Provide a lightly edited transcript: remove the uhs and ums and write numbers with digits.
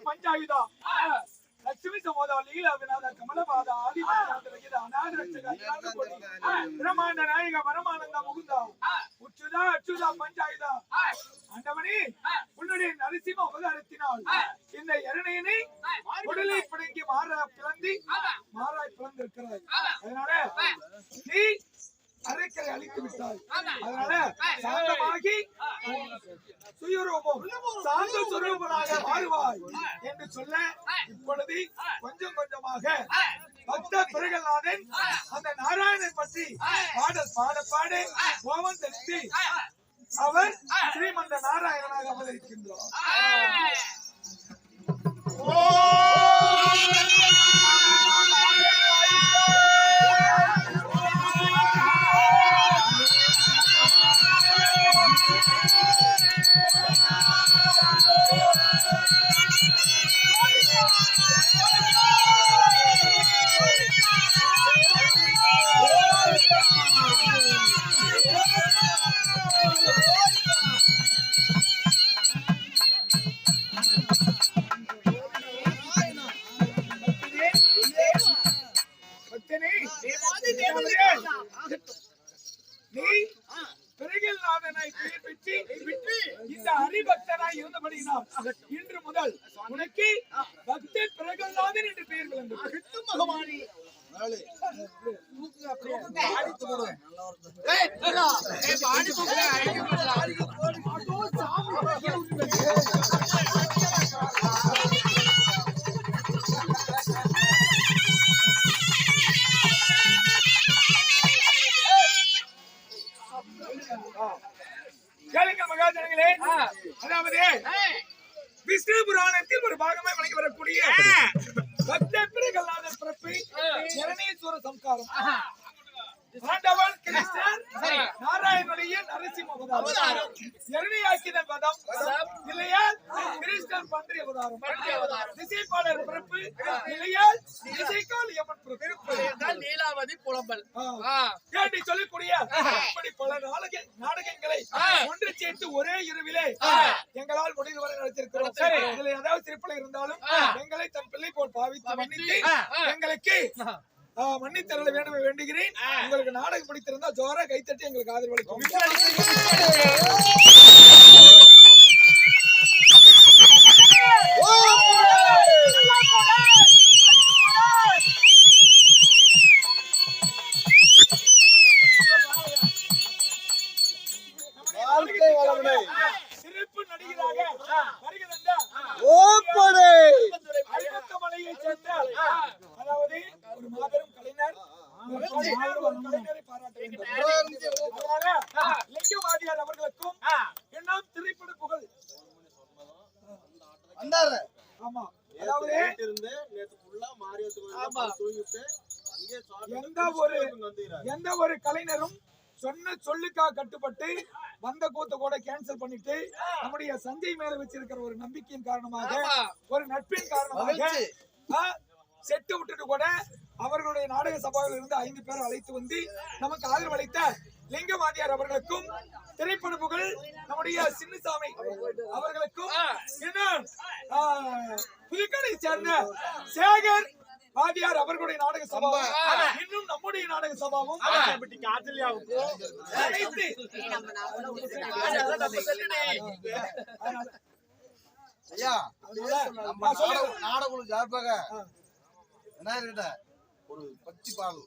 பஞ்சாயுதா லட்சுமி சமோதா லீலா விநாத கமலபாத ஆதிபத்யாந்திரகித அநாதரட்சக பிரமாண்ட நாயக பரமானந்த முகுந்தா உச்சுதா அச்சுதா பஞ்சாயுதா ஆண்டவனே உன்னுடைய நரசிம்ம அவதாரத்தினால் இந்த இரணையனை உடலை பிடுங்கி மாறாய் பிளந்திருக்கிறாய். அதனால நீ அரைக்கரை அழித்து விட்டாய். அதனால சாந்தமாகி சுயரூபம் சாந்த சுரூபனாக மாறுவாய் என்று சொல்ல இப்பொழுது கொஞ்சம் கொஞ்சமாக பக்த பிறகலாதன் அந்த நாராயணன் பற்றி பாட கோபம் தெரிந்து அவர் ஸ்ரீமந்த நாராயணனாக அவதரிக்கின்றார். நீ பிறகில் நாதனை பெயர் பெற்று இந்த ஹரிபக்தனாய் இருந்தபடியினால் இன்று முதல் உனக்கு பக்தன் பிரகல்லாதன் என்று பெயர் விளங்கும். பகவானி கேளுங்க மகாஜனங்களே, அதாவது விஷ்ணு புராணத்தில் ஒரு பாகமாய் வழங்கி வரக்கூடிய பக்த பிரகலாதன் பிறப்பு ஜனனேஸ்வர சம்காரம். ஆண்டவன் கிருஷ்ணர் நாராயணனுடைய நரசிம்ம அவதாரம், ஜனனியாக்கிதன் வதம் இல்லையால் கிருஷ்ணர் பன்றி அவதாரம், திசைப்பாளர் பிறப்பு இல்லையால் திசைக்கால் யமன் பிறப்பு, நீலாவதி புலம்பல் கேட்டி சொல்லக்கூடிய இப்படி பல நாடகங்களை ஒன்று சேர்த்து ஒரே இரவிலே எங்களால் முடிந்தவரை நடத்திருக்கிறோம். இதுல ஏதாவது திருப்பலை இருந்தாலும் எங்களை தன் பிள்ளை போல் பாவித்து மன்னித்து எங்களுக்கு மன்னித்தரல வேண்டும் வேண்டுகிறேன். உங்களுக்கு நாடகம் பிடித்திருந்தா ஜோரா கைத்தட்டி எங்களுக்கு ஆதரவளிக்கும். சிறப்பு நடிகராக வருகிறந்த மலையை சேர்ந்த அதாவது ஒரு மாபெரும் கலைஞர், கலைஞரை பாராட்ட வேண்டும். லிங்கவாதியார் அவர்களுக்கும் என்னாம் திரைப்பட புகழ். ஆமா, அதாவது எந்த ஒரு கலைஞரும் சொன்ன சொல்லுக்காக கட்டுப்பட்டு வந்த கூத்த கூட கேன்சல் பண்ணிட்டு நம்முடைய சஞ்சய் மேல வச்சிருக்கிற ஒரு நம்பிக்கையின் காரணமாக ஒரு நட்பின் காரணமாக செட்டு விட்டுட்டு கூட அவர்களுடைய நாடக சபாவில் இருந்து 5 பேர் அழைத்து வந்து நமக்கு ஆதரவளித்த லிங்கவாதியார் அவர்களுக்கும் திரைப்பட புகழ் நம்முடைய சின்னசாமி அவர்களுக்கும் இன்னும் புதுக்கடை சேர்ந்த சேகர் வாதியார் அவர்களுடைய நாடக சபாவும் இன்னும் நம்முடைய நாடக சபாவும் நாடகம் சார்பாக ஒரு பச்சி பாடல்